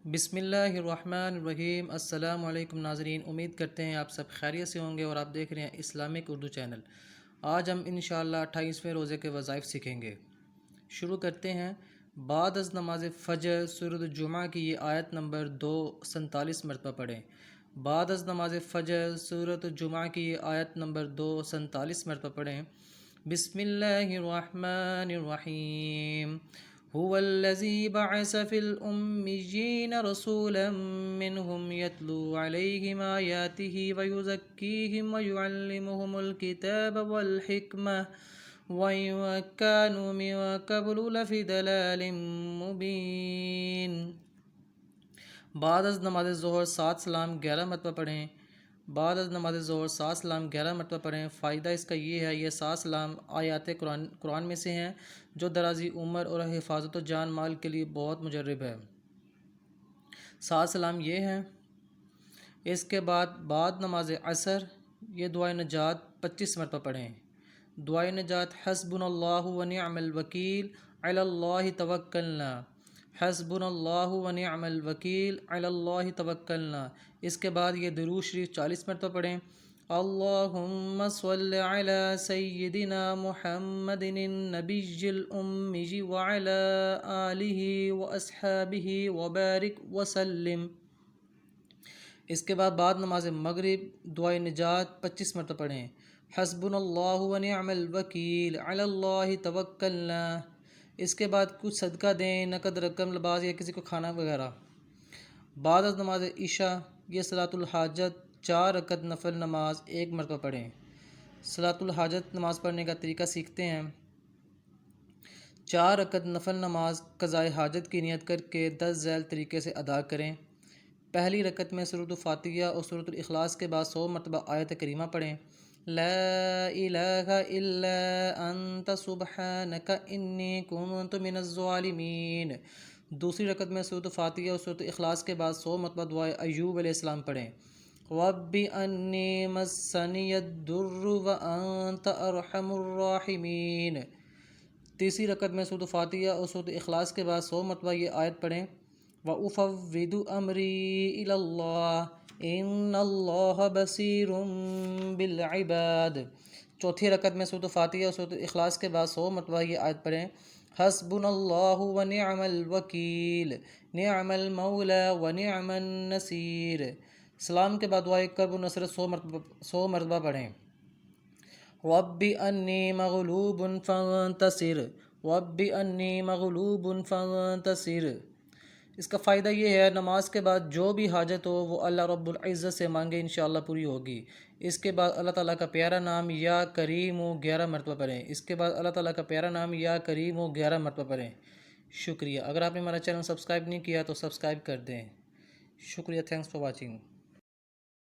بسم اللہ الرحمن الرحیم۔ السلام علیکم ناظرین، امید کرتے ہیں آپ سب خیریت سے ہوں گے اور آپ دیکھ رہے ہیں اسلامک اردو چینل۔ آج ہم انشاءاللہ 28ویں روزے کے وظائف سیکھیں گے۔ شروع کرتے ہیں۔ بعد از نماز فجر سورۃ الجمعہ کی یہ آیت نمبر 247 مرتبہ پڑھیں۔ بعد از نماز فجر سورۃ الجمعہ کی یہ آیت نمبر 247 مرتبہ پڑھیں۔ بسم اللہ الرحمن الرحیم۔ هو الذي بعث في الأميين رسولا منهم يتلو عليهم آياته ويزكيهم ويعلمهم الكتاب والحكمة وإن كانوا من قبل لفي ضلال مبين۔ بعد از نماز ظہر 7 سلام 11 مرتبہ پڑھیں۔ بعد از نماز ظہر 7 سلام 11 مرتبہ پڑھیں۔ فائدہ اس کا یہ ہے، یہ 7 سلام آیات قرآن میں سے ہیں جو درازی عمر اور حفاظت و جان مال کے لیے بہت مجرب ہے۔ 7 سلام یہ ہیں۔ اس کے بعد نماز عصر یہ دعائے نجات 25 مرتبہ پڑھیں۔ دعائے نجات حسبنا اللہ ونعم الوکیل علی اللہ توکلنا، حسبنا اللہ ونعم الوکیل علی اللہ توکلنا۔ اس کے بعد یہ درود شریف 40 مرتبہ پڑھیں۔ اللہم صل علی سیدنا محمد النبی الامی وعلی آلہ واصحابہ وبارک وسلم۔ اس کے بعد نماز مغرب دعائے نجات 25 مرتبہ پڑھیں۔ حسبنا اللہ ونعم الوکیل علی اللہ توکلنا۔ اس کے بعد کچھ صدقہ دیں، نقد رقم، لباس یا کسی کو کھانا وغیرہ۔ بعد از نماز عشاء یہ صلاۃ الحاجت 4 رکعت نفل نماز 1 مرتبہ پڑھیں۔ صلاۃ الحاجت نماز پڑھنے کا طریقہ سیکھتے ہیں۔ 4 رکعت نفل نماز قضاء حاجت کی نیت کر کے 10 ذیل طریقے سے ادا کریں۔ پہلی رکعت میں سورۃ الفاتحہ اور سورۃ الاخلاص کے بعد 100 مرتبہ آیت کریمہ پڑھیں۔ لا الہ الا انت سبحانک انی کنت من الظالمین۔ دوسری رکعت میں سورۃ الفاتحہ اور سورۃ الاخلاص کے بعد 100 مرتبہ دعائے ایوب علیہ السلام پڑھیں۔ رب انی مسنی الضر وانت ارحم الراحمین۔ تیسری رکعت میں سورۃ الفاتحہ اور سورۃ الاخلاص کے بعد 100 مرتبہ یہ آیت پڑھیں۔ وَأُفَوِّضُ أَمْرِي إِلَى اللَّهِ إِنَّ اللَّهَ بَصِيرٌ بِالْعِبَادِ۔ چوتھی رکعت میں سورۃ الفاتحہ اور سورۃ الاخلاص کے بعد 100 مرتبہ یہ آیت پڑھیں۔ حسبنا اللہ ونعم الوکیل نعم المولا ونعم النصیر۔ سلام کے بعد دعائے کرب و نصرت 100 مرتبہ پڑھیں۔ رب انی مغلوب فانتصر، رب انی مغلوب فانتصر۔ اس کا فائدہ یہ ہے، نماز کے بعد جو بھی حاجت ہو وہ اللہ رب العزت سے مانگے، انشاءاللہ پوری ہوگی۔ اس کے بعد اللہ تعالیٰ کا پیارا نام یا کریم 11 مرتبہ پڑھیں۔ اس کے بعد اللہ تعالیٰ کا پیارا نام یا کریم 11 مرتبہ پڑھیں۔ شکریہ۔ اگر آپ نے ہمارا چینل سبسکرائب نہیں کیا تو سبسکرائب کر دیں۔ شکریہ۔ Thanks for watching.